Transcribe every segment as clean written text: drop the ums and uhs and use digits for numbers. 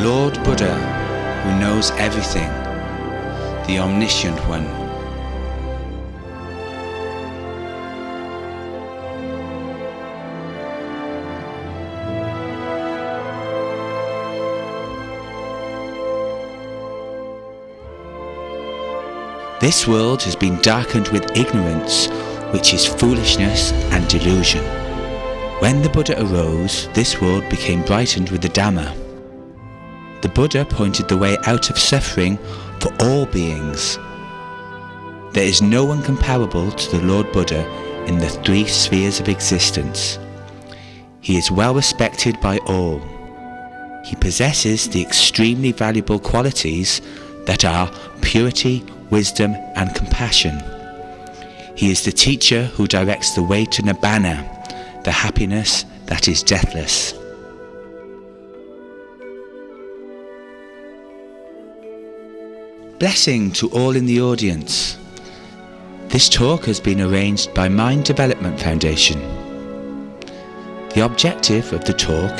Lord Buddha, who knows everything, the Omniscient One. This world has been darkened with ignorance, which is foolishness and delusion. When the Buddha arose, this world became brightened with the Dhamma. The Buddha pointed the way out of suffering for all beings. There is no one comparable to the Lord Buddha in the three spheres of existence. He is well respected by all. He possesses the extremely valuable qualities that are purity, wisdom and compassion. He is the teacher who directs the way to Nibbana, the happiness that is deathless. Blessing to all in the audience. This talk has been arranged by Mind Development Foundation. The objective of the talk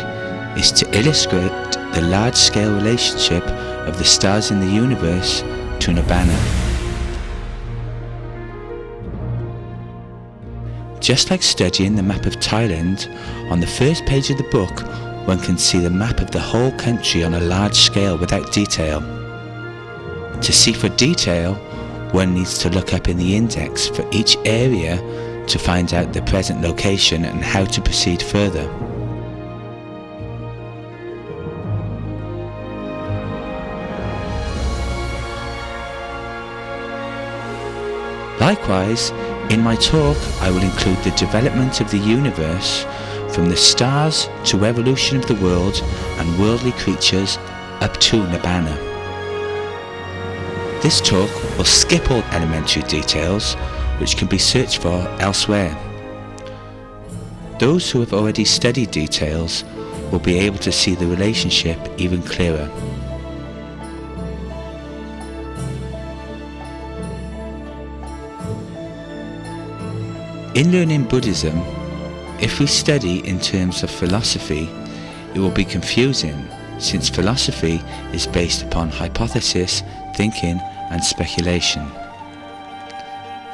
is to illustrate the large-scale relationship of the stars in the universe to Nibbana. Just like studying the map of Thailand, on the first page of the book one can see the map of the whole country on a large scale without detail. To see for detail, one needs to look up in the index for each area to find out the present location and how to proceed further. Likewise, in my talk I will include the development of the universe from the stars to evolution of the world and worldly creatures up to Nibbana. This talk will skip all elementary details which can be searched for elsewhere. Those who have already studied details will be able to see the relationship even clearer. In learning Buddhism, if we study in terms of philosophy, it will be confusing, since philosophy is based upon hypothesis, thinking and speculation.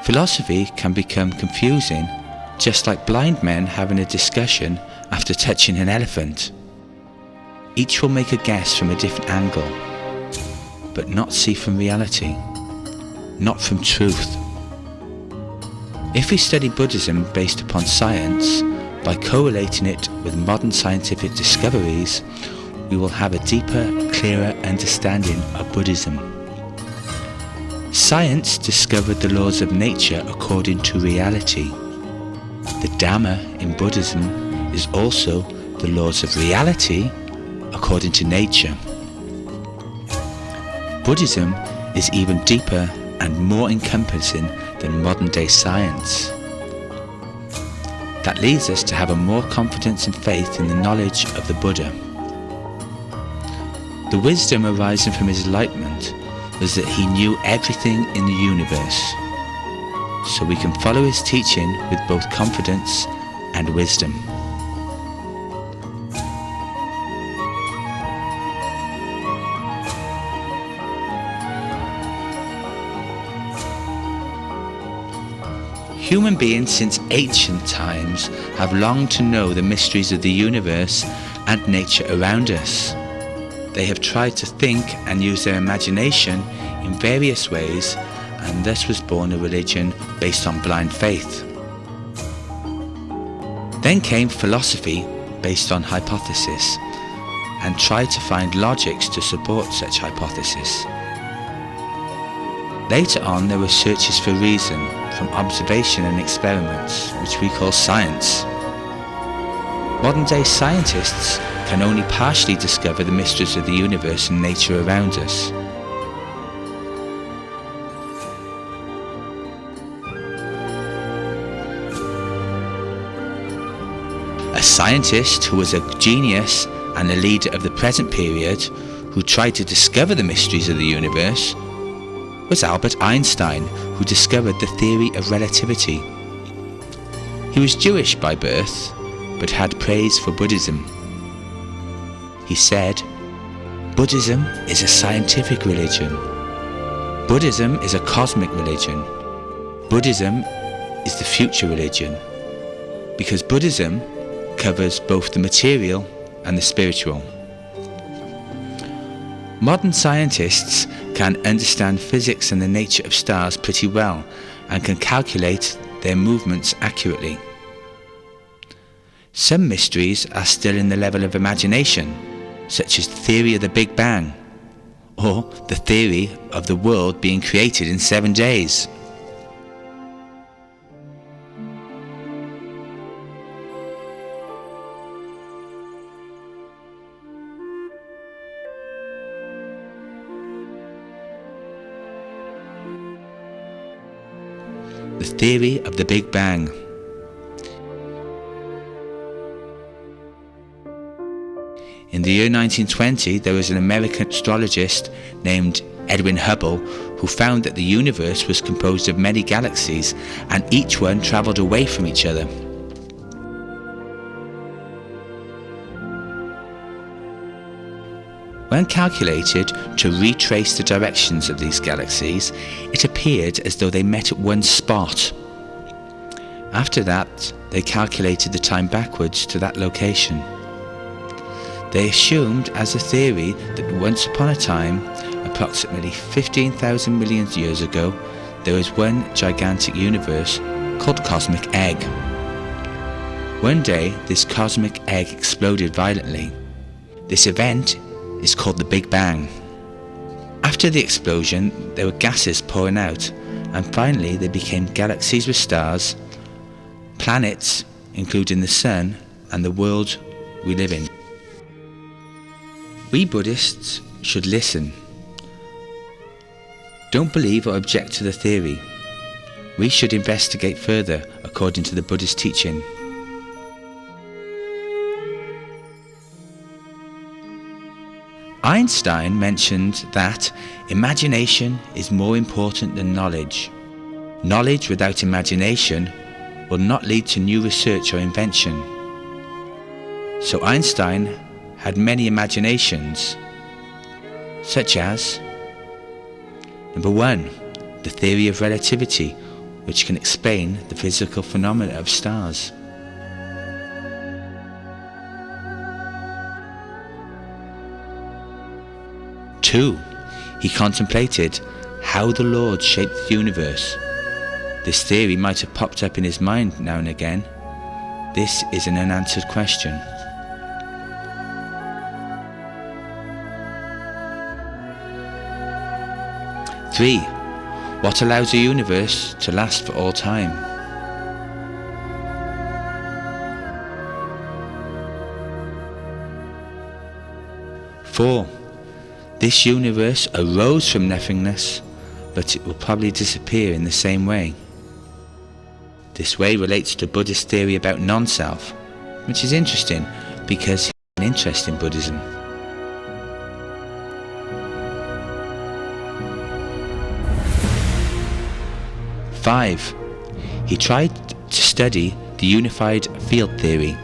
Philosophy can become confusing, just like blind men having a discussion after touching an elephant. Each will make a guess from a different angle, but not see from reality, not from truth. If we study Buddhism based upon science, by correlating it with modern scientific discoveries, we will have a deeper, clearer understanding of Buddhism. Science discovered the laws of nature according to reality. The Dhamma in Buddhism is also the laws of reality according to nature. Buddhism is even deeper and more encompassing than modern-day science. That leads us to have a more confidence and faith in the knowledge of the Buddha. The wisdom arising from his enlightenment was that he knew everything in the universe, so we can follow his teaching with both confidence and wisdom. Human beings since ancient times have longed to know the mysteries of the universe and nature around us. They have tried to think and use their imagination in various ways, and thus was born a religion based on blind faith. Then came philosophy based on hypothesis, and tried to find logics to support such hypothesis. Later on there were searches for reason from observation and experiments, which we call science. Modern-day scientists can only partially discover the mysteries of the universe and nature around us. A scientist who was a genius and a leader of the present period, who tried to discover the mysteries of the universe, was Albert Einstein, who discovered the theory of relativity. He was Jewish by birth, but had praise for Buddhism. He said, Buddhism is a scientific religion. Buddhism is a cosmic religion. Buddhism is the future religion, because Buddhism covers both the material and the spiritual. Modern scientists can understand physics and the nature of stars pretty well and can calculate their movements accurately. Some mysteries are still in the level of imagination, such as the theory of the Big Bang, or the theory of the world being created in 7 days. The theory of the Big Bang. In the year 1920, there was an American astrologist named Edwin Hubble who found that the universe was composed of many galaxies and each one travelled away from each other. When calculated to retrace the directions of these galaxies, it appeared as though they met at one spot. After that, they calculated the time backwards to that location. They assumed as a theory that once upon a time, approximately 15,000 million years ago, there was one gigantic universe called the cosmic egg. One day, this cosmic egg exploded violently. This event is called the Big Bang. After the explosion, there were gases pouring out, and finally they became galaxies with stars, planets, including the Sun, and the world we live in. We Buddhists should listen. Don't believe or object to the theory. We should investigate further according to the Buddhist teaching. Einstein mentioned that imagination is more important than knowledge. Knowledge without imagination will not lead to new research or invention. So Einstein had many imaginations, such as: number 1, the theory of relativity, which can explain the physical phenomena of stars. Two, he contemplated how the Lord shaped the universe. This theory might have popped up in his mind now and again. This is an unanswered question. Three, what allows a universe to last for all time? Four, this universe arose from nothingness, but it will probably disappear in the same way. This way relates to Buddhist theory about non-self, which is interesting because he had an interest in Buddhism. Five, he tried to study the unified field theory,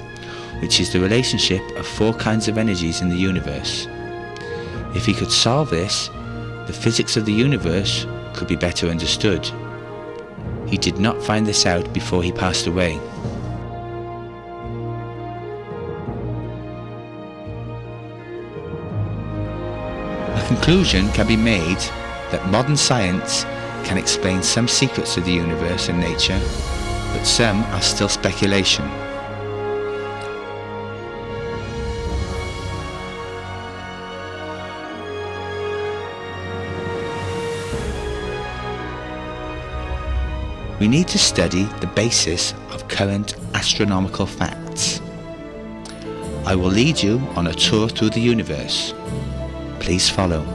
which is the relationship of 4 kinds of energies in the universe. If he could solve this, the physics of the universe could be better understood. He did not find this out before he passed away. A conclusion can be made that modern science can explain some secrets of the universe and nature, but some are still speculation. We need to study the basis of current astronomical facts. I will lead you on a tour through the universe. Please follow.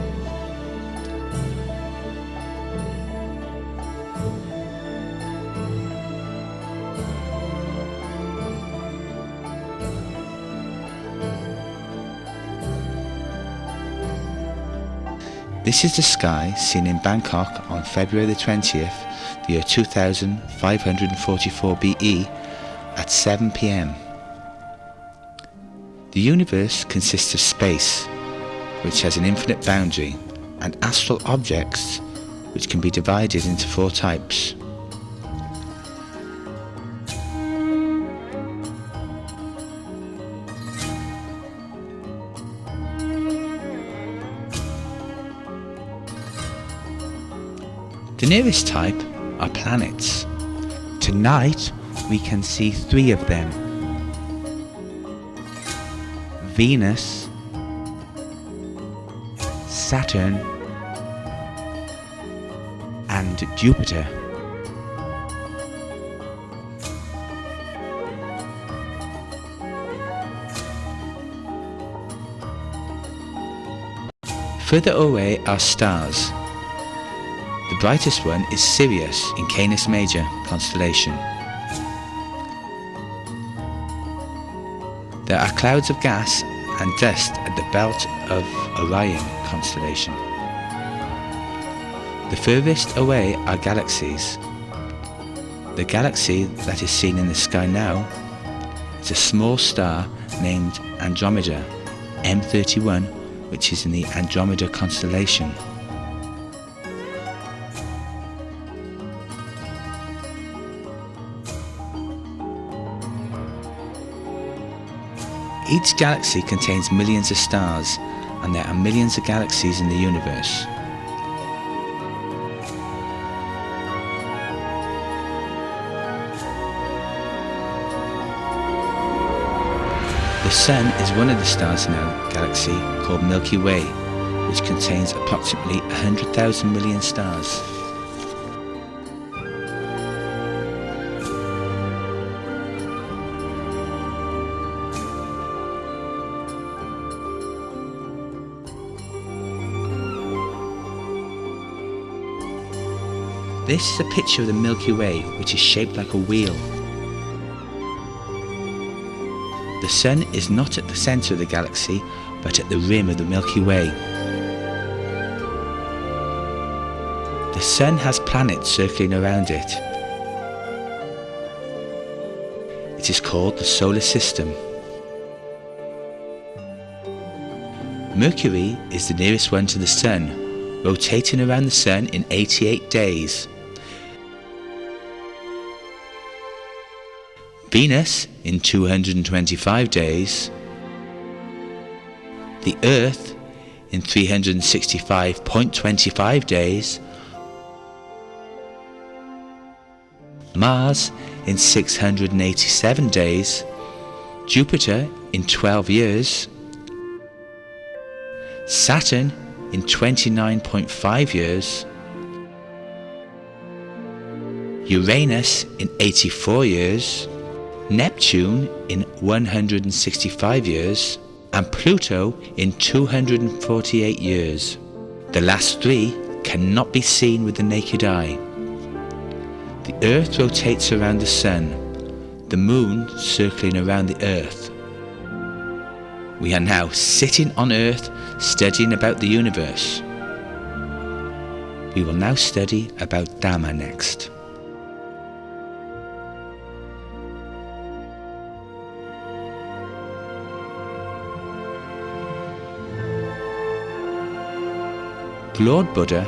This is the sky seen in Bangkok on February the 20th, the year 2544 BE at 7 p.m. The universe consists of space, which has an infinite boundary, and astral objects, which can be divided into 4 types. The nearest type are planets. Tonight we can see 3 of them: Venus, Saturn, and Jupiter. Further away are stars. The brightest one is Sirius in Canis Major constellation. There are clouds of gas and dust at the belt of Orion constellation. The furthest away are galaxies. The galaxy that is seen in the sky now is a small star named Andromeda, M31, which is in the Andromeda constellation. Each galaxy contains millions of stars, and there are millions of galaxies in the universe. The Sun is one of the stars in our galaxy called Milky Way, which contains approximately 100,000 million stars. This is a picture of the Milky Way, which is shaped like a wheel. The Sun is not at the centre of the galaxy, but at the rim of the Milky Way. The Sun has planets circling around it. It is called the Solar System. Mercury is the nearest one to the Sun, rotating around the Sun in 88 days. Venus in 225 days, the Earth in 365.25 days, Mars in 687 days, Jupiter in 12 years, Saturn in 29.5 years, Uranus in 84 years, Neptune in 165 years, and Pluto in 248 years. The last 3 cannot be seen with the naked eye. The Earth rotates around the Sun, the Moon circling around the Earth. We are now sitting on Earth studying about the universe. We will now study about Dhamma next. The Lord Buddha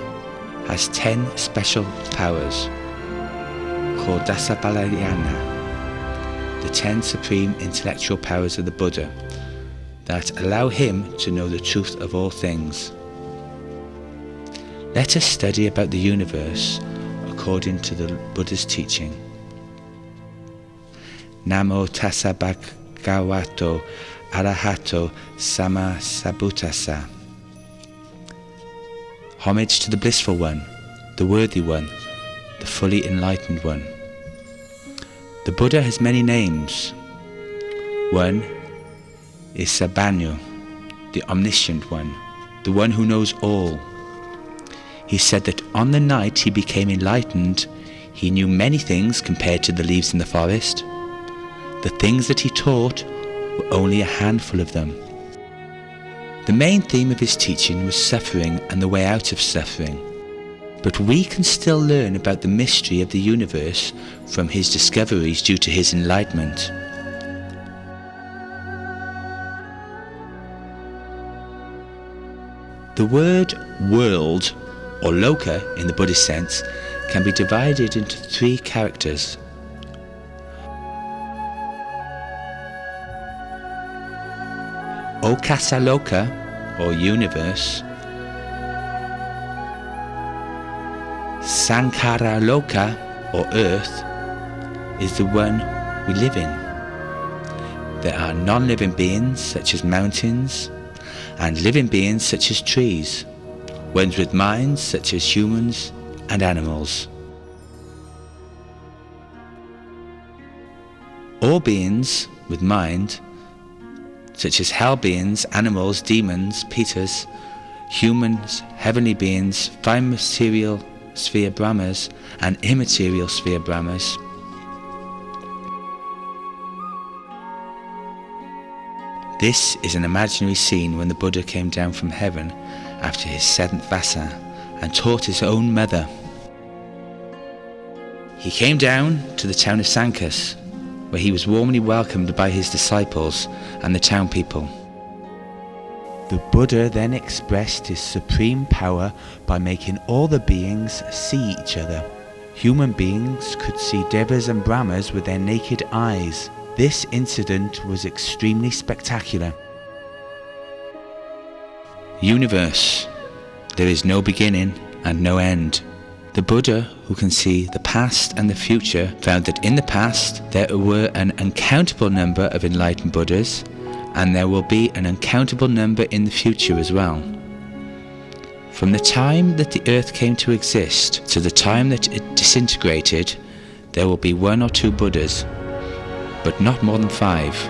has 10 special powers called Dasabalayana, the 10 supreme intellectual powers of the Buddha that allow him to know the truth of all things. Let us study about the universe according to the Buddha's teaching. Namo tassa bhagavato arahato sammasambuddhassa. Homage to the blissful one, the worthy one, the fully enlightened one. The Buddha has many names. One is Phrasuppanyoo, the Omniscient one, the one who knows all. He said that on the night he became enlightened, he knew many things compared to the leaves in the forest. The things that he taught were only a handful of them. The main theme of his teaching was suffering and the way out of suffering. But we can still learn about the mystery of the universe from his discoveries due to his enlightenment. The word world, or loka in the Buddhist sense, can be divided into 3 characters. Okasaloka, or universe, Sankaraloka, or earth, is the one we live in. There are non-living beings such as mountains, and living beings such as trees, ones with minds such as humans and animals. All beings with mind, such as hell beings, animals, demons, Pitas, humans, heavenly beings, fine material sphere Brahmas and immaterial sphere Brahmas, this is an imaginary scene when the Buddha came down from heaven after his 7th Vassa and taught his own mother. He came down to the town of Sankas, where he was warmly welcomed by his disciples and the town people. The Buddha then expressed his supreme power by making all the beings see each other. Human beings could see Devas and Brahmas with their naked eyes. This incident was extremely spectacular. Universe. There is no beginning and no end. The Buddha, who can see the past and the future, found that in the past there were an uncountable number of enlightened Buddhas, and there will be an uncountable number in the future as well. From the time that the earth came to exist to the time that it disintegrated, there will be 1 or 2 Buddhas, but not more than 5.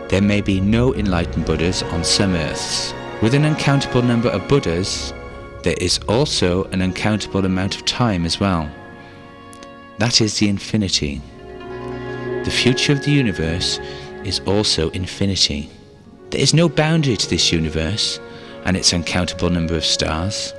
There may be no enlightened Buddhas on some earths. With an uncountable number of Buddhas, there is also an uncountable amount of time as well. That is the infinity. The future of the universe is also infinity. There is no boundary to this universe and its uncountable number of stars.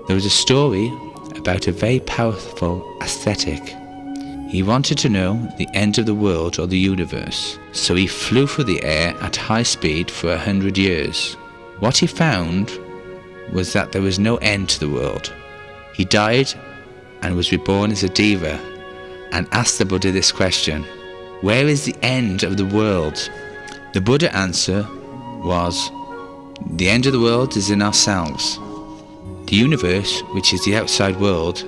There was a story about a very powerful ascetic. He wanted to know the end of the world or the universe, so he flew through the air at high speed for 100 years. What he found was that there was no end to the world. He died and was reborn as a Tiva and asked the Buddha this question: where is the end of the world? The Buddha answer was, the end of the world is in ourselves. The universe, which is the outside world,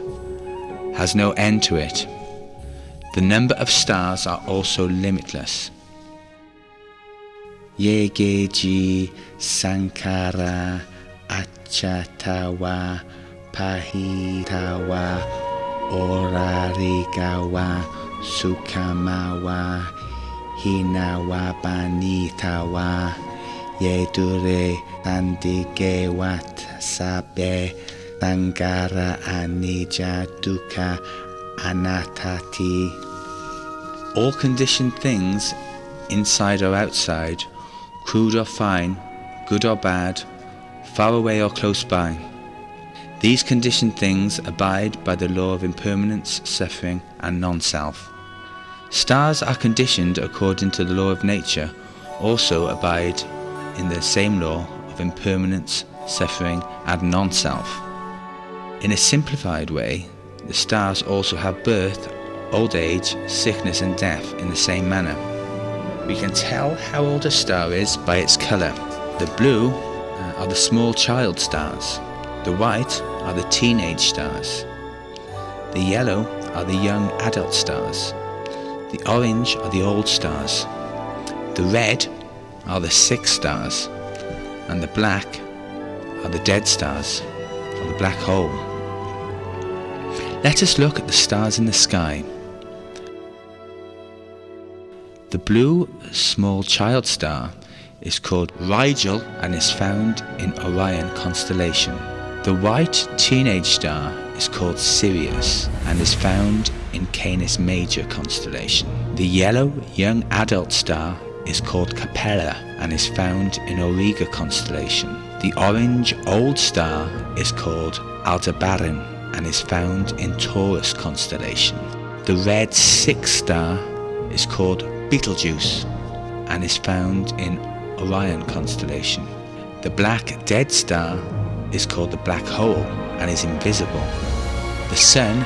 has no end to it. The number of stars are also limitless. Yegeji Sankara Achatawa Pahitawa Orarigawa Sukamawa Hinawa Banitawa Yedure Tandikewat Sabe Tangara Anija Dukkha Anattati. All conditioned things, inside or outside, crude or fine, good or bad, far away or close by. These conditioned things abide by the law of impermanence, suffering and non-self. Stars are conditioned according to the law of nature, also abide in the same law of impermanence, suffering and non-self. In a simplified way, the stars also have birth, old age, sickness and death in the same manner. We can tell how old a star is by its colour. The blue are the small child stars. The white are the teenage stars. The yellow are the young adult stars. The orange are the old stars. The red are the sick stars. And the black are the dead stars, or the black hole. Let us look at the stars in the sky. The blue small child star is called Rigel and is found in Orion constellation. The white teenage star is called Sirius and is found in Canis Major constellation. The yellow young adult star is called Capella and is found in Auriga constellation. The orange old star is called Aldebaran and is found in Taurus constellation. The red sixth star is called Betelgeuse and is found in Orion constellation. The black dead star is called the black hole and is invisible. The Sun,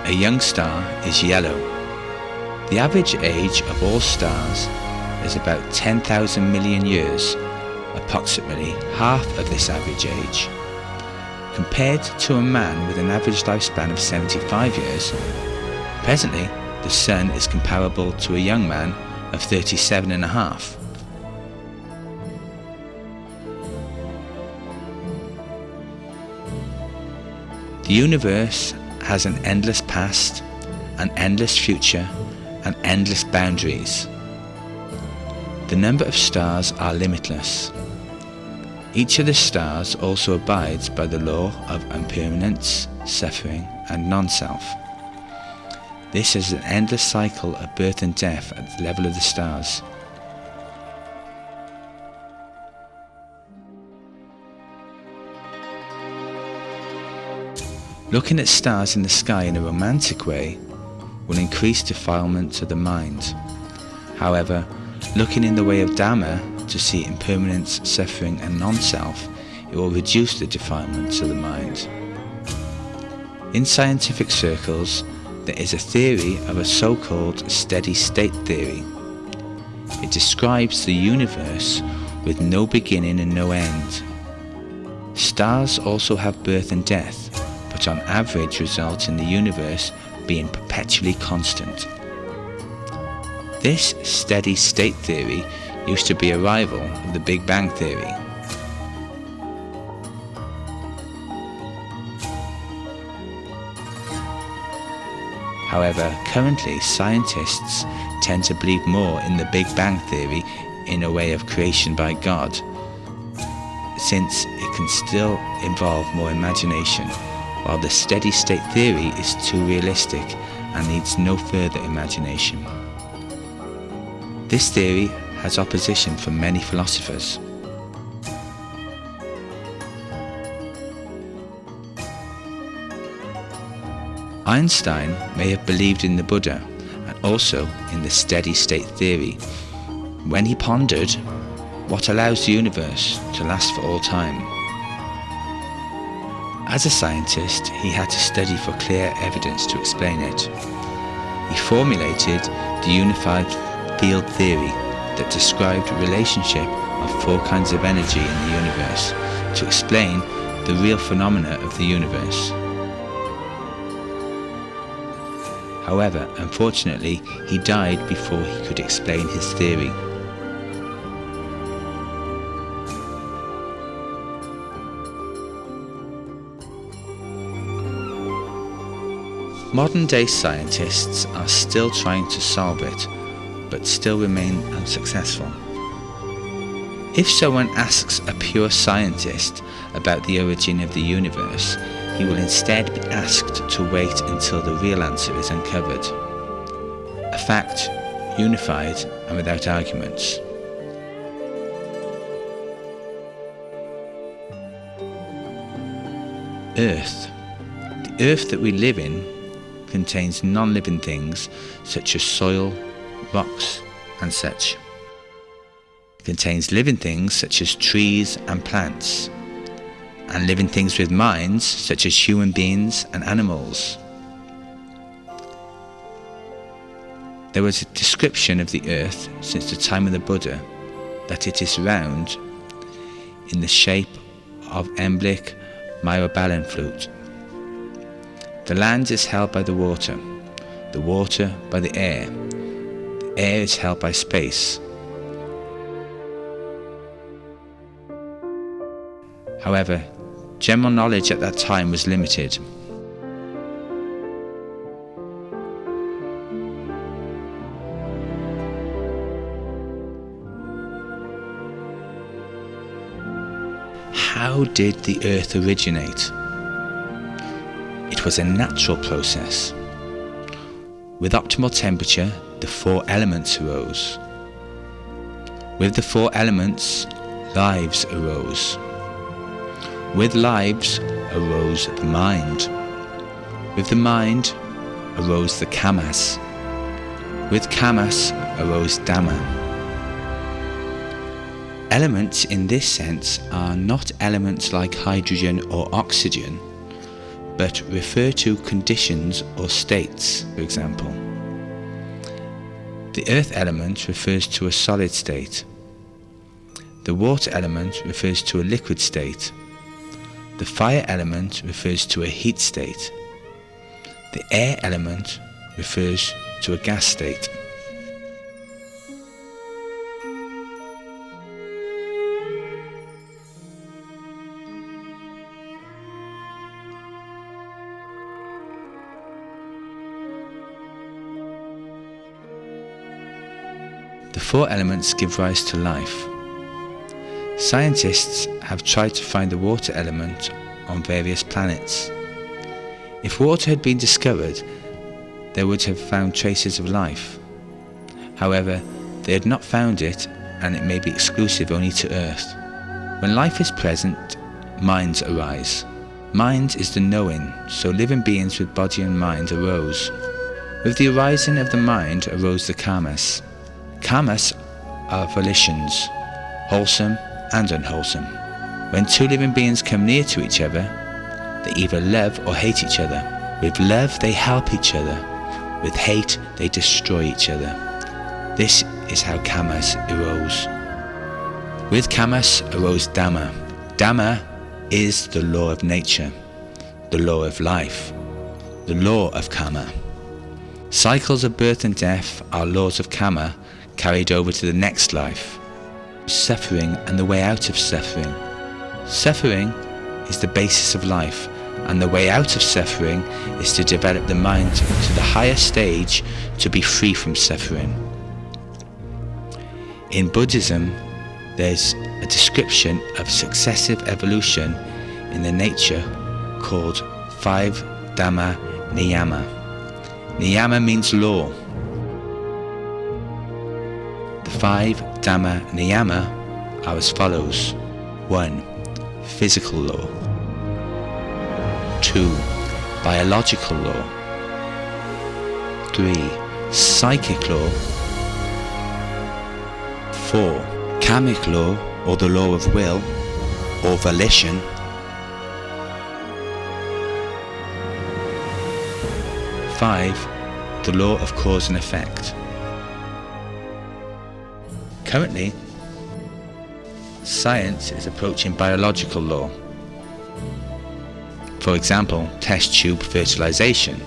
a young star, is yellow. The average age of all stars is about 10,000 million years, approximately half of this average age. Compared to a man with an average lifespan of 75 years, presently the Sun is comparable to a young man of 37 and a half. The universe has an endless past, an endless future, and endless boundaries. The number of stars are limitless. Each of the stars also abides by the law of impermanence, suffering, and non-self. This is an endless cycle of birth and death at the level of the stars. Looking at stars in the sky in a romantic way will increase defilement to the mind. However, looking in the way of Dhamma to see impermanence, suffering and non-self, it will reduce the defilement to the mind. In scientific circles, there is a theory of a so-called steady state theory. It describes the universe with no beginning and no end. Stars also have birth and death, but on average result in the universe being perpetually constant. This steady state theory used to be a rival of the Big Bang theory. However, currently scientists tend to believe more in the Big Bang theory in a way of creation by God, since it can still involve more imagination, while the steady state theory is too realistic and needs no further imagination. This theory has opposition from many philosophers. Einstein may have believed in the Buddha and also in the steady state theory when he pondered what allows the universe to last for all time. As a scientist, he had to study for clear evidence to explain it. He formulated the unified field theory that described the relationship of four kinds of energy in the universe to explain the real phenomena of the universe. However, unfortunately, he died before he could explain his theory. Modern-day scientists are still trying to solve it, but still remain unsuccessful. If someone asks a pure scientist about the origin of the universe, he will instead be asked to wait until the real answer is uncovered. A fact, unified and without arguments. Earth. The earth that we live in contains non-living things such as soil, rocks and such. It contains living things such as trees and plants, and living things with minds such as human beings and animals. There was a description of the earth since the time of the Buddha that it is round in the shape of Emblick myrobalan flute. The land is held by the water by the air is held by space. However, general knowledge at that time was limited. How did the earth originate? It was a natural process. With optimal temperature, the 4 elements arose. With the 4 elements, lives arose. With lives arose the mind. With the mind arose the kamas. With kamas arose Dhamma. Elements in this sense are not elements like hydrogen or oxygen, but refer to conditions or states, for example. The earth element refers to a solid state. The water element refers to a liquid state. The fire element refers to a heat state. The air element refers to a gas state. The 4 elements give rise to life. Scientists have tried to find the water element on various planets. If water had been discovered, they would have found traces of life. However, they had not found it, and it may be exclusive only to Earth. When life is present, minds arise. Mind is the knowing, so living beings with body and mind arose. With the arising of the mind arose the kamas. Kamas are volitions, wholesome and unwholesome. When 2 living beings come near to each other, they either love or hate each other. With love they help each other. With hate they destroy each other. This is how kamas arose. With kamas arose Dhamma. Dhamma is the law of nature, the law of life, the law of kama. Cycles of birth and death are laws of kama carried over to the next life. Suffering and the way out of suffering. Suffering is the basis of life, and the way out of suffering is to develop the mind to the higher stage to be free from suffering. In Buddhism, there's a description of successive evolution in the nature called 5 Dhamma Niyama. Niyama means law. The 5 Dhamma Niyama are as follows. 1. Physical law. 2. Biological law. 3. Psychic law. 4. Kamic law, or the law of will, or volition. 5. The law of cause and effect. Currently, science is approaching biological law. For example, test tube fertilization,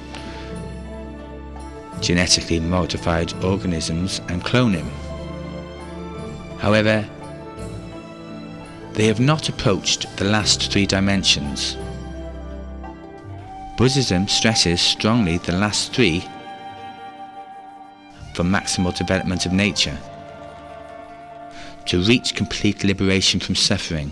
genetically modified organisms and cloning. However, they have not approached the last 3 dimensions. Buddhism stresses strongly the last 3 for maximal development of nature, to reach complete liberation from suffering.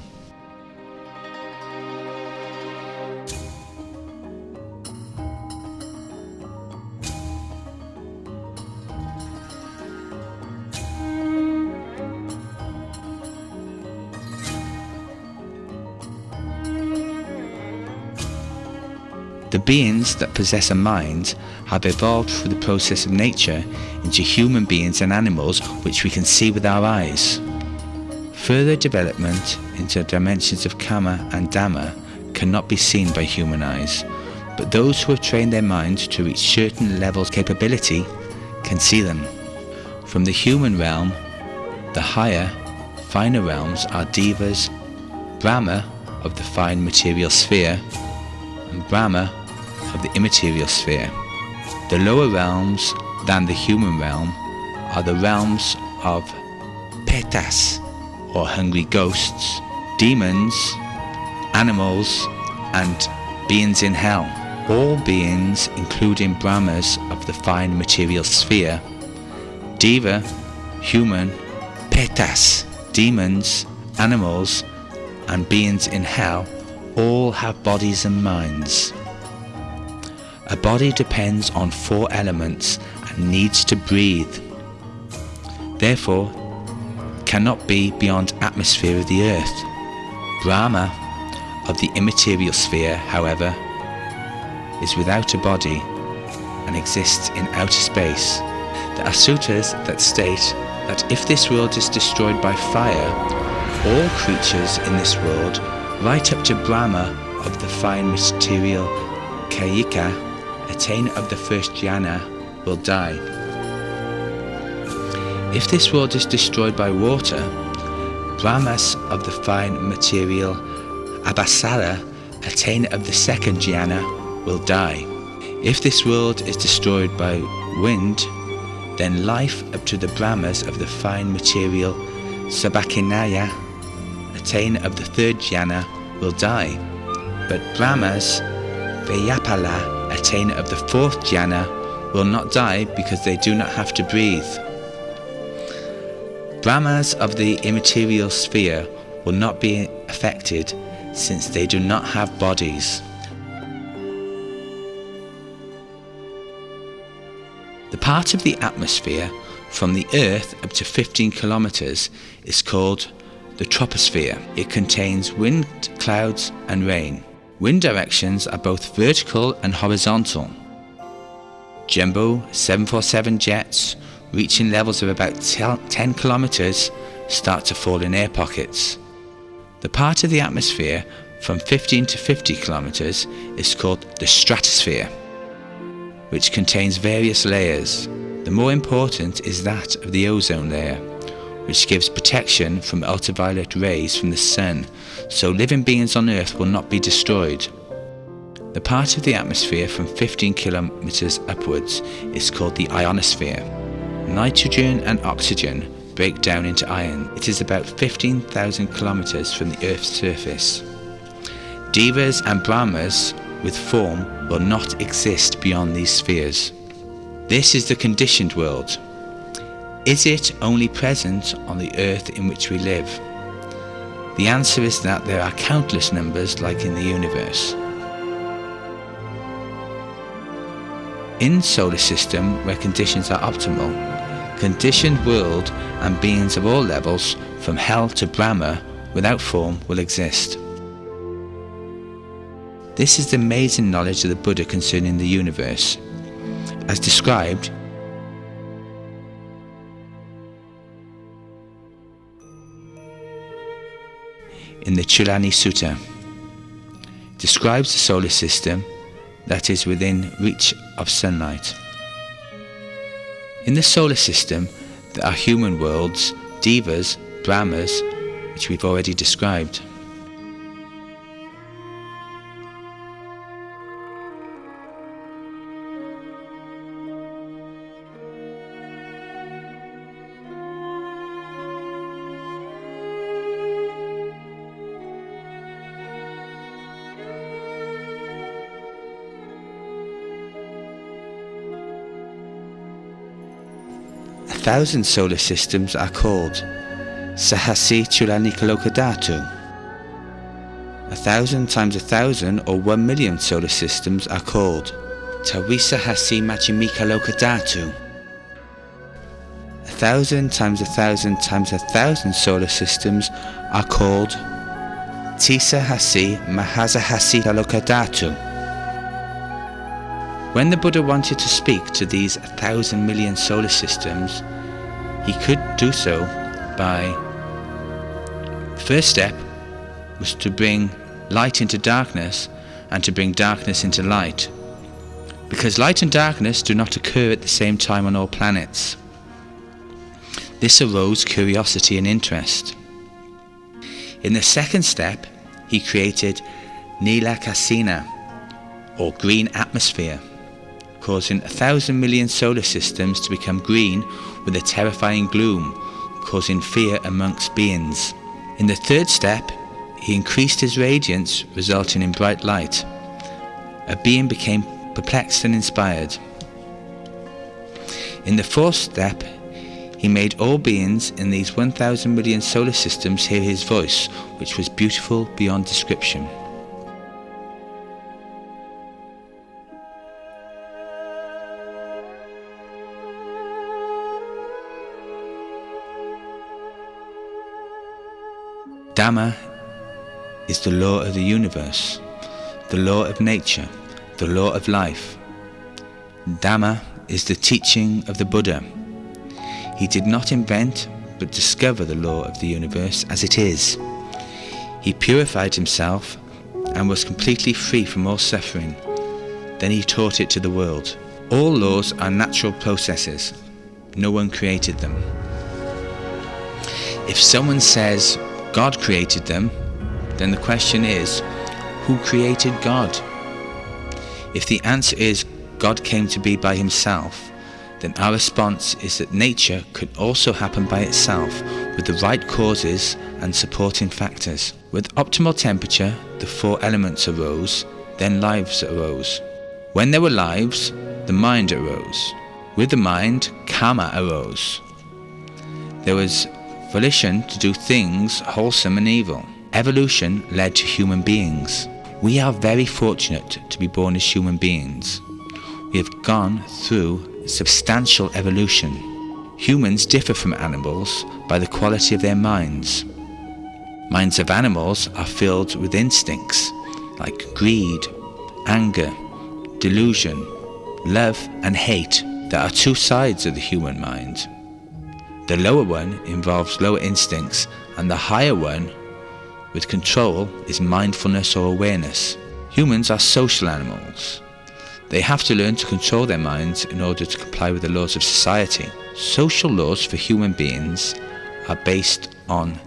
The beings that possess a mind have evolved through the process of nature into human beings and animals which we can see with our eyes. Further development into dimensions of kama and dhamma cannot be seen by human eyes, but those who have trained their minds to reach certain levels of capability can see them. From the human realm, the higher, finer realms are Divas, Brahma of the fine material sphere, and Brahma of the immaterial sphere. The lower realms than the human realm are the realms of Petas, or hungry ghosts, demons, animals, and beings in hell. All beings, including Brahmas of the fine material sphere, Tiva, human, Petas, demons, animals, and beings in hell all have bodies and minds. A body depends on 4 elements and needs to breathe. Therefore, cannot be beyond atmosphere of the earth. Brahma of the immaterial sphere, however, is without a body and exists in outer space. There are sutras that state that if this world is destroyed by fire, all creatures in this world, right up to Brahma of the fine material Kayika, attainer of the first jhana, will die. If this world is destroyed by water, Brahmas of the fine material Abhasara, attainer of the second jhana, will die. If this world is destroyed by wind, then life up to the Brahmas of the fine material Sabhakinaya, attainer of the third jhana, will die. But Brahmas Vayapala, attainer of the fourth jhana, will not die because they do not have to breathe. Brahmas of the immaterial sphere will not be affected since they do not have bodies. The part of the atmosphere from the Earth up to 15 kilometers is called the troposphere. It contains wind, clouds and rain. Wind directions are both vertical and horizontal. Jumbo 747 jets reaching levels of about 10 kilometers start to fall in air pockets. The part of the atmosphere from 15 to 50 kilometers is called the stratosphere, which contains various layers. The more important is that of the ozone layer, which gives protection from ultraviolet rays from the sun, so living beings on Earth will not be destroyed. The part of the atmosphere from 15 kilometers upwards is called the ionosphere. Nitrogen and oxygen break down into iron. It is about 15,000 kilometers from the Earth's surface. Devas and Brahmas with form will not exist beyond these spheres. This is the conditioned world. Is it only present on the earth in which we live? The answer is that there are countless numbers like in the universe. In solar system where conditions are optimal, conditioned world and beings of all levels from hell to Brahma without form will exist. This is the amazing knowledge of the Buddha concerning the universe, as described in the Chulani Sutta. It describes the solar system that is within reach of sunlight. In the solar system there are human worlds, devas, brahmas, which we've already described. A 1,000 solar systems are called Sahasi Chulanikaloka. 1,000 times 1,000 or 1,000,000 solar systems are called Tawisahasi Machimikaloka. 1,000 times 1,000 times 1,000 solar systems are called Tisahasi Mahasahasi Kalokadatu. When the Buddha wanted to speak to these 1,000 million solar systems, he could do so by, the first step was to bring light into darkness and to bring darkness into light, because light and darkness do not occur at the same time on all planets. This arose curiosity and interest. In the second step, he created Nila Kasina, or green atmosphere, causing 1,000 million solar systems to become green with a terrifying gloom, causing fear amongst beings. In the third step, he increased his radiance, resulting in bright light. A being became perplexed and inspired. In the fourth step, He made all beings in these 1,000 million solar systems hear his voice, which was beautiful beyond description. Dhamma is the law of the universe, the law of nature, the law of life. Dhamma is the teaching of the Buddha. He did not invent but discover the law of the universe as it is. He purified himself and was completely free from all suffering. Then he taught it to the world. All laws are natural processes. No one created them. If someone says God created them, then the question is, who created God? If the answer is God came to be by himself, then our response is that nature could also happen by itself with the right causes and supporting factors. With optimal temperature, the 4 elements arose, then lives arose. When there were lives, the mind arose. With the mind, karma arose. There was volition to do things wholesome and evil. Evolution led to human beings. We are very fortunate to be born as human beings. We have gone through substantial evolution. Humans differ from animals by the quality of their minds. Minds of animals are filled with instincts like greed, anger, delusion, love and hate. There are 2 sides of the human mind. The lower one involves lower instincts, and the higher one, with control, is mindfulness or awareness. Humans are social animals. They have to learn to control their minds in order to comply with the laws of society. Social laws for human beings are based on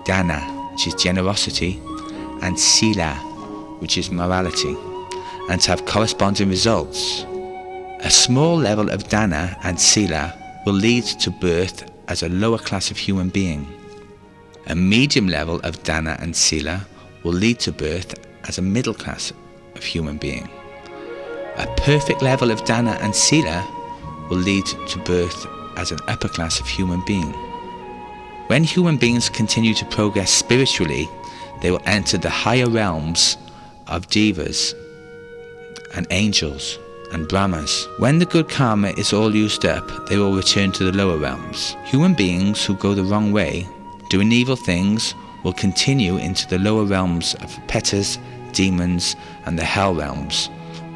dana, which is generosity, and sila, which is morality, and to have corresponding results. A small level of dana and sila will lead to birth as a lower class of human being. A medium level of dana and sila will lead to birth as a middle class of human being. A perfect level of dana and sila will lead to birth as an upper class of human being. When human beings continue to progress spiritually, they will enter the higher realms of Tivas and angels and Brahmas. When the good karma is all used up, they will return to the lower realms. Human beings who go the wrong way, doing evil things, will continue into the lower realms of Petas, demons and the hell realms,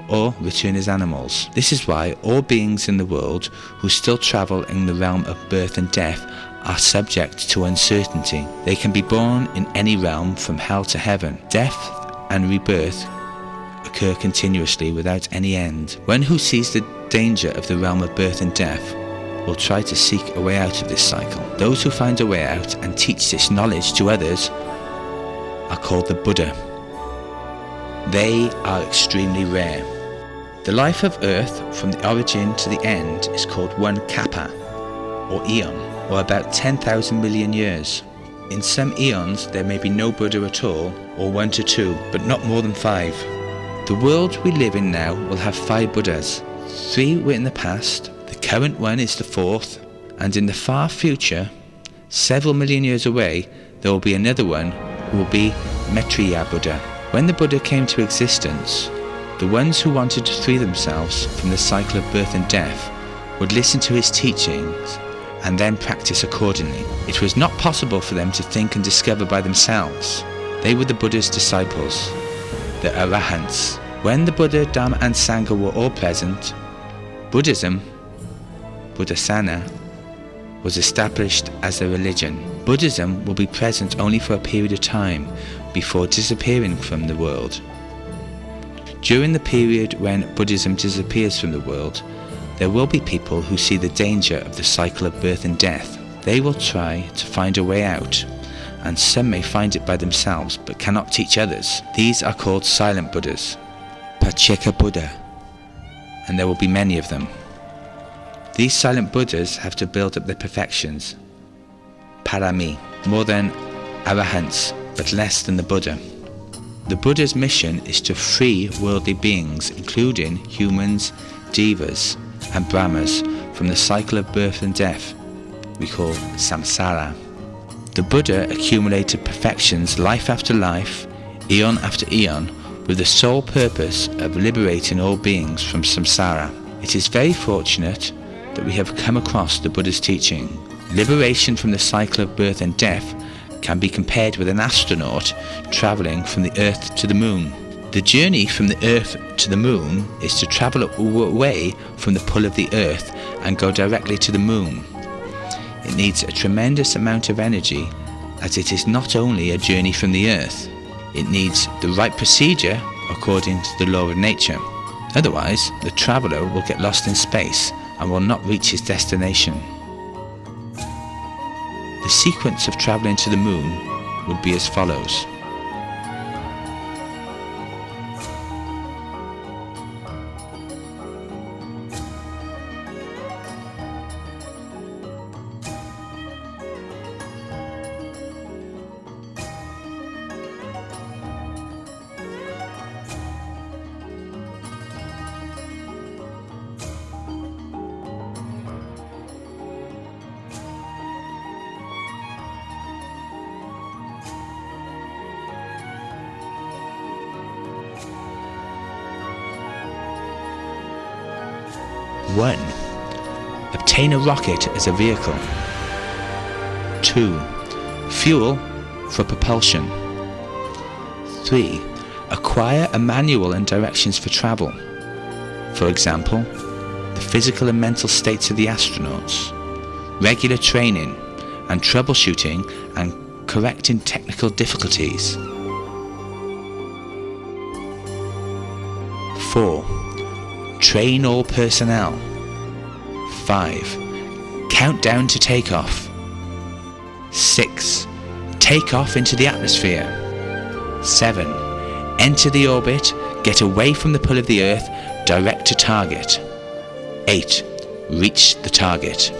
or return as animals. This is why all beings in the world who still travel in the realm of birth and death are subject to uncertainty. They can be born in any realm from hell to heaven. Death and rebirth occur continuously without any end. One who sees the danger of the realm of birth and death will try to seek a way out of this cycle. Those who find a way out and teach this knowledge to others are called the Buddha. They are extremely rare. The life of Earth from the origin to the end is called 1 kappa, or eon, or about 10,000 million years. In some eons there may be no Buddha at all, or 1 to 2, but not more than 5. The world we live in now will have 5 Buddhas. 3 were in the past, the current one is the 4th, and in the far future, several million years away, there will be another one who will be Maitreya Buddha. When the Buddha came to existence, the ones who wanted to free themselves from the cycle of birth and death would listen to his teachings and then practice accordingly. It was not possible for them to think and discover by themselves. They were the Buddha's disciples, the Arahants. When the Buddha, Dhamma and Sangha were all present, Buddhism, Buddhasana, was established as a religion. Buddhism will be present only for a period of time before disappearing from the world. During the period when Buddhism disappears from the world, there will be people who see the danger of the cycle of birth and death. They will try to find a way out, and some may find it by themselves but cannot teach others. These are called silent Buddhas, Pacceka Buddha, and there will be many of them. These silent Buddhas have to build up their perfections, parami, more than Arahants but less than the Buddha. The Buddha's mission is to free worldly beings, including humans, Divas and Brahmas, from the cycle of birth and death. we call samsara. The Buddha accumulated perfections life after life, eon after eon, with the sole purpose of liberating all beings from samsara. It is very fortunate that we have come across the Buddha's teaching. Liberation from the cycle of birth and death can be compared with an astronaut travelling from the Earth to the Moon. The journey from the Earth to the Moon is to travel away from the pull of the Earth and go directly to the Moon. It needs a tremendous amount of energy, as it is not only a journey from the Earth. It needs the right procedure according to the law of nature. Otherwise, the traveller will get lost in space and will not reach his destination. The sequence of travelling to the Moon would be as follows. One, obtain a rocket as a vehicle. 2. Fuel for propulsion. 3. Acquire a manual and directions for travel. For example, the physical and mental states of the astronauts, regular training and troubleshooting and correcting technical difficulties. 4. Train all personnel. 5. Countdown to takeoff. 6. Take off into the atmosphere. 7. Enter the orbit, get away from the pull of the Earth, direct to target. 8. Reach the target.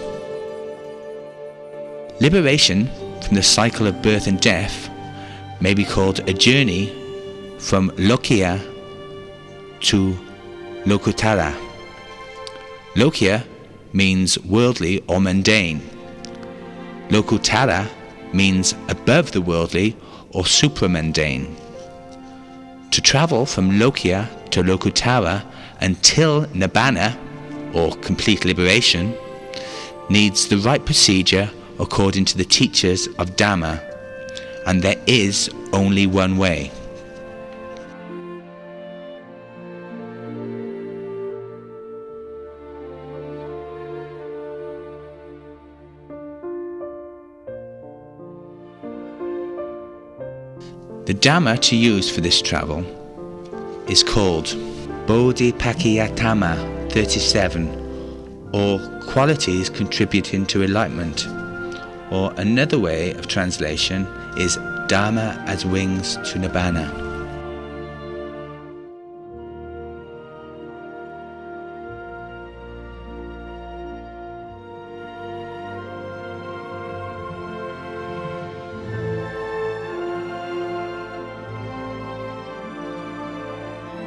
Liberation from the cycle of birth and death may be called a journey from Lokya to Lokutara. Lokya means worldly or mundane. Lokutara means above the worldly or supramundane. To travel from Lokya to Lokutara until Nibbana, or complete liberation, needs the right procedure according to the teachers of Dhamma, and there is only one way. The Dhamma to use for this travel is called Bodhipakkhiyatama 37, or qualities contributing to enlightenment, or another way of translation is Dhamma as wings to Nibbana.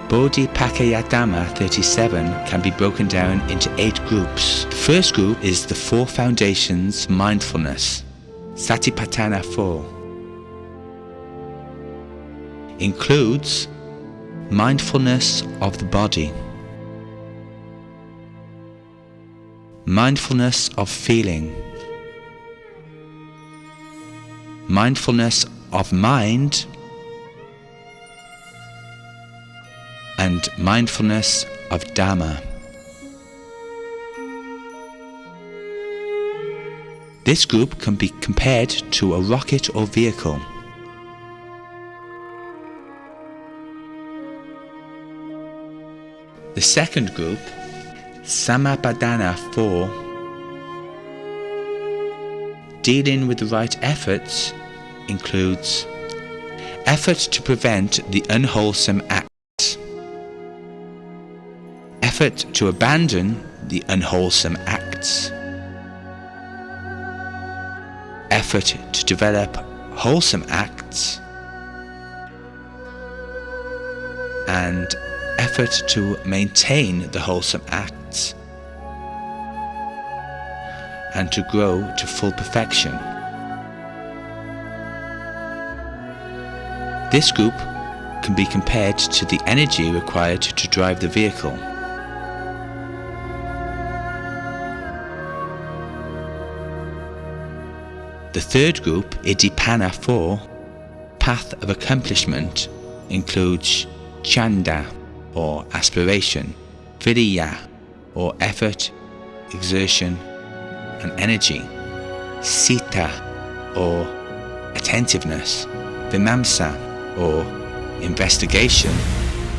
Bodhipakkhiyatama 37 can be broken down into 8 groups. The first group is the 4 foundations mindfulness, Satipatthana 4. Includes mindfulness of the body, mindfulness of feeling, mindfulness of mind, and mindfulness of Dhamma. This group can be compared to a rocket or vehicle. The second group, Samapadana 4, dealing with the right efforts, includes effort to prevent the unwholesome acts, effort to abandon the unwholesome acts, effort to develop wholesome acts, and effort to maintain the wholesome acts. and to grow to full perfection. This group can be compared to the energy required to drive the vehicle. The third group, Idipana 4, path of accomplishment, includes Chanda or aspiration, Viriya or effort, exertion and energy, Sita or attentiveness, Vimamsa or investigation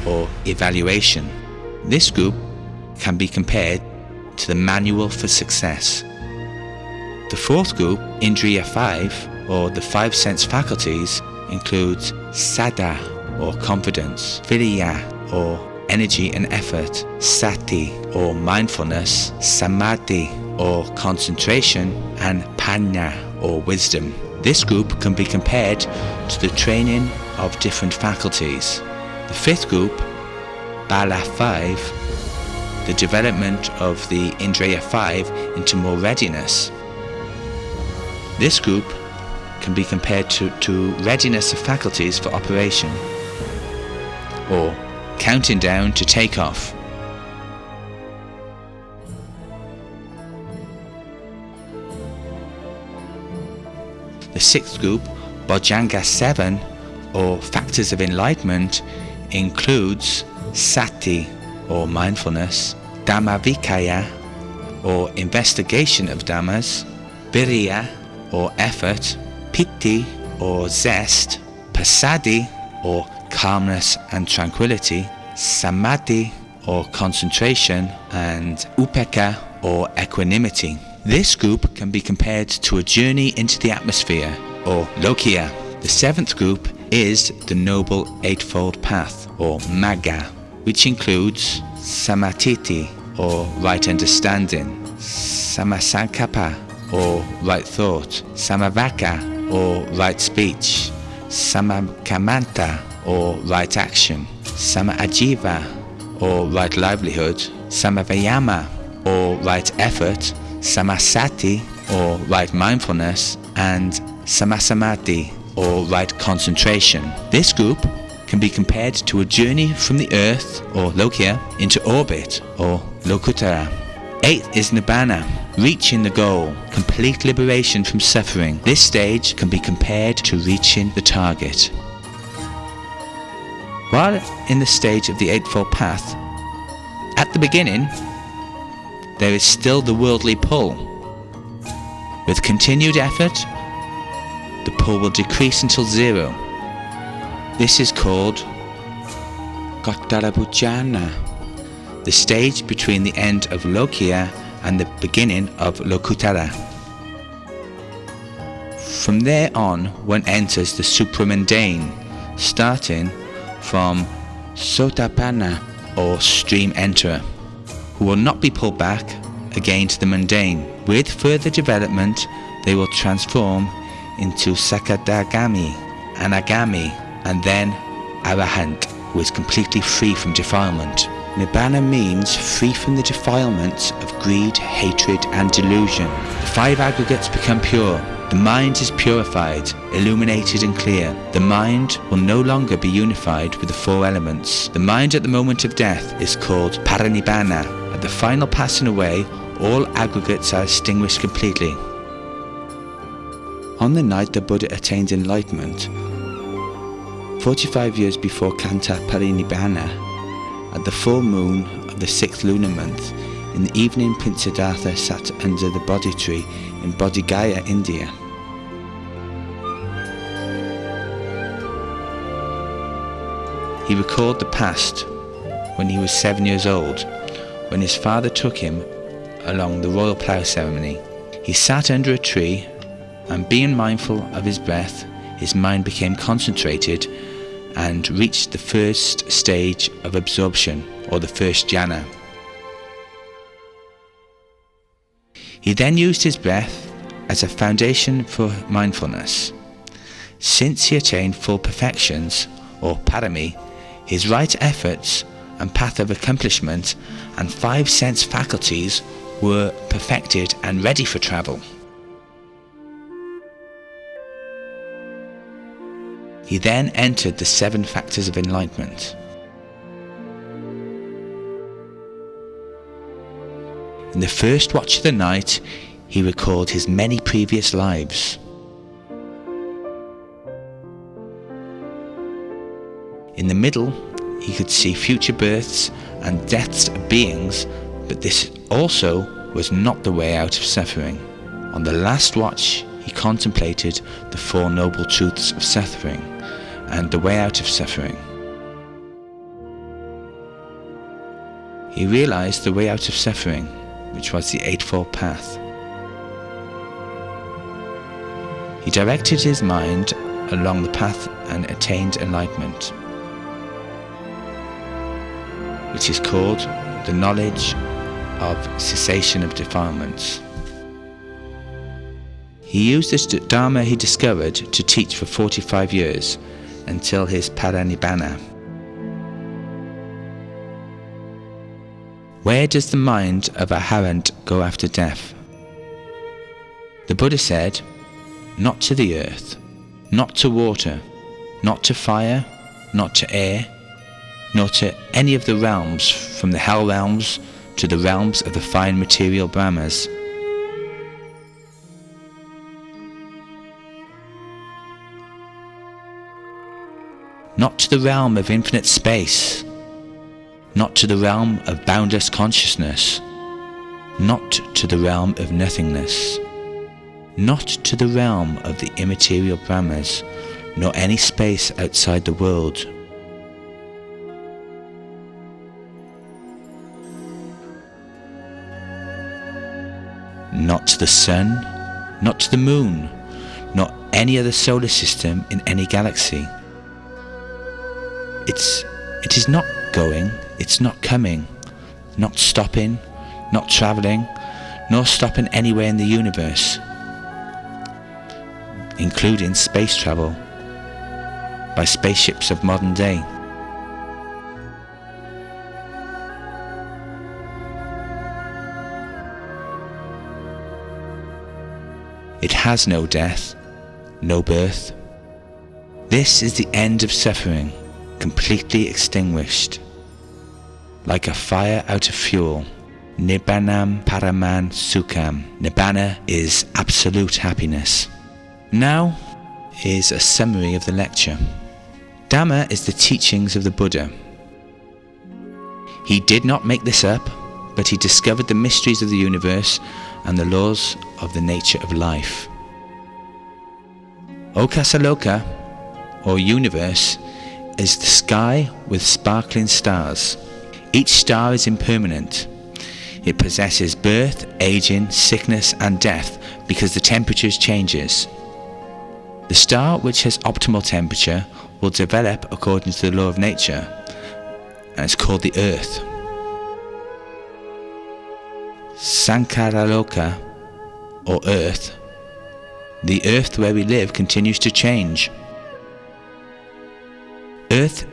or evaluation. This group can be compared to the manual for success. The fourth group, Indriya 5, or the five sense faculties, includes Sada or confidence, Viriya or energy and effort, Sati or mindfulness, Samadhi or concentration, and Panya or wisdom. This group can be compared to the training of different faculties. The fifth group, Bala 5, the development of the Indriya 5 into more readiness. This group can be compared to readiness of faculties for operation, or counting down to take off. The sixth group, Bojjhanga 7, or factors of enlightenment, includes Sati or mindfulness, Dhammavikaya or investigation of Dhammas, Viriya or effort, Piti or zest, Passaddhi or calmness and tranquility, Samadhi or concentration, and Upekkha or equanimity. This group can be compared to a journey into the atmosphere, or Lokya. The seventh group is the Noble Eightfold Path, or Magga, which includes Samatiti or right understanding, Samasankappa or right thought, Samavaka or right speech, Samakamanta or right action, Samaajiva or right livelihood, Samavayama or right effort, Samasati or right mindfulness, and Samasamadhi or right concentration. This group can be compared to a journey from the earth, or Lokya, into orbit, or Lokuttara. Eighth is Nibbana, reaching the goal, complete liberation from suffering. This stage can be compared to reaching the target. While in the stage of the Eightfold Path, at the beginning, there is still the worldly pull. With continued effort, the pull will decrease until zero. This is called Gottarabhujana, the stage between the end of Lokya and the beginning of Lokuttara. From there on, one enters the supramundane, starting from Sotapanna or stream enterer, who will not be pulled back again to the mundane. With further development, they will transform into Sakadagami, Anagami, and then Arahant, who is completely free from defilement. Nibbana means free from the defilements of greed, hatred, and delusion. The five aggregates become pure. The mind is purified, illuminated and clear. The mind will no longer be unified with the four elements. The mind at the moment of death is called Paranibbana. At the final passing away, all aggregates are extinguished completely. On the night the Buddha attained enlightenment, 45 years before Kanta Parinibbana, at the full moon of the 6th lunar month, in the evening Prince Siddhartha sat under the Bodhi tree in Bodhi Gaya, India. He recalled the past when he was 7 years old, when his father took him along the royal plough ceremony. He sat under a tree, and being mindful of his breath, his mind became concentrated and reached the first stage of absorption, or the first jhana. He then used his breath as a foundation for mindfulness. Since he attained full perfections, or parami, his right efforts and path of accomplishment and five sense faculties were perfected and ready for travel. He then entered the 7 factors of enlightenment. In the first watch of the night, he recalled his many previous lives. In the middle, he could see future births and deaths of beings, but this also was not the way out of suffering. On the last watch, he contemplated the 4 noble truths of suffering and the way out of suffering. He realized the way out of suffering, which was the Eightfold Path. He directed his mind along the path and attained enlightenment, which is called the knowledge of cessation of defilements. He used the Dharma he discovered to teach for 45 years until his paranibbana. Where does the mind of a Arhat go after death? The Buddha said, not to the earth, not to water, not to fire, not to air, nor to any of the realms, from the hell realms to the realms of the fine material Brahmas. Not to the realm of infinite space, not to the realm of boundless consciousness, not to the realm of nothingness, not to the realm of the immaterial Brahmas, nor any space outside the world. Not to the sun, not to the moon, nor any other solar system in any galaxy. It is not going, it's not coming, not stopping, not travelling, nor stopping anywhere in the universe, including space travel by spaceships of modern day. It has no death, no birth. This is the end of suffering, completely extinguished, like a fire out of fuel. Nibbanam paraman sukham. Nibbana is absolute happiness. Now is a summary of the lecture. Dhamma is the teachings of the Buddha. He did not make this up, but he discovered the mysteries of the universe and the laws of the nature of life. Okasaloka, or universe, is the sky with sparkling stars. Each star is impermanent. It possesses birth, aging, sickness and death because the temperature changes. The star which has optimal temperature will develop according to the law of nature, and it's called the Earth. Sankaraloka, or Earth, the Earth where we live continues to change. Earth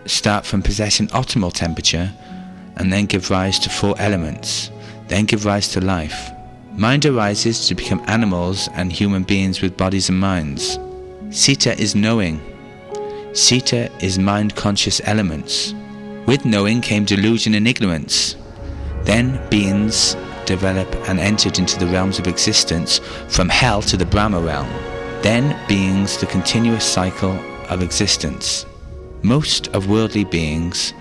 start from possessing optimal temperature and then give rise to 4 elements, then give rise to life. Mind arises to become animals and human beings with bodies and minds. Sita is knowing. Sita is mind-conscious elements. With knowing came delusion and ignorance. Then beings develop and entered into the realms of existence, from hell to the Brahma realm. Then beings the continuous cycle of existence. Most of worldly beings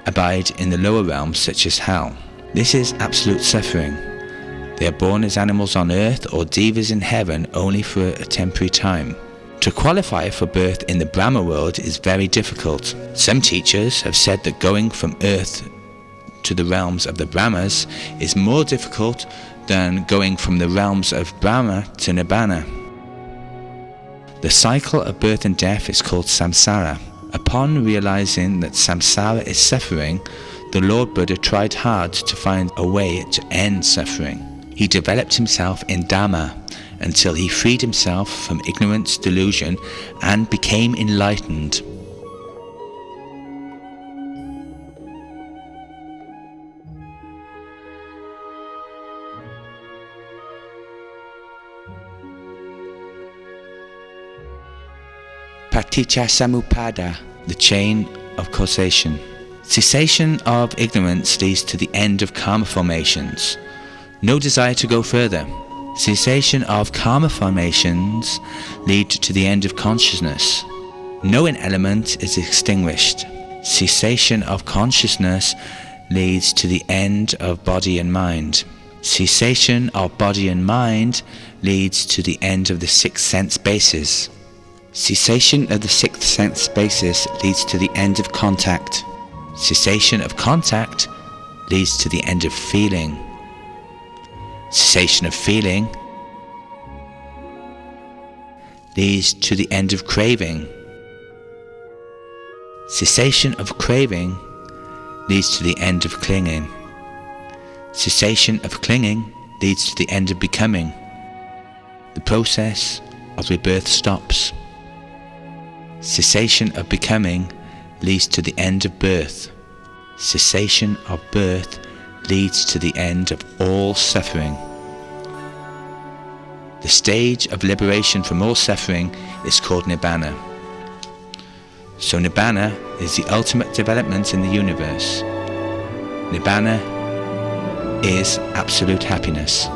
abide in the lower realms such as hell. This is absolute suffering. They are born as animals on earth or devas in heaven only for a temporary time. To qualify for birth in the Brahma world is very difficult. Some teachers have said that going from earth to the realms of the Brahmas is more difficult than going from the realms of Brahma to Nibbana. The cycle of birth and death is called samsara. Upon realizing that samsara is suffering, the Lord Buddha tried hard to find a way to end suffering. He developed himself in Dhamma until he freed himself from ignorance, delusion, and became enlightened. Paticca Samuppada, the chain of causation. Cessation of ignorance leads to the end of karma formations. No desire to go further. Cessation of karma formations lead to the end of consciousness. No element is extinguished. Cessation of consciousness leads to the end of body and mind. Cessation of body and mind leads to the end of the sixth sense basis. Cessation of the sixth sense basis leads to the end of contact. Cessation of contact leads to the end of feeling. Cessation of feeling leads to the end of craving. Cessation of craving leads to the end of clinging. Cessation of clinging leads to the end of becoming. The process of rebirth stops. Cessation of becoming leads to the end of birth. Cessation of birth leads to the end of all suffering. The stage of liberation from all suffering is called Nibbana. So Nibbana is the ultimate development in the universe. Nibbana is absolute happiness.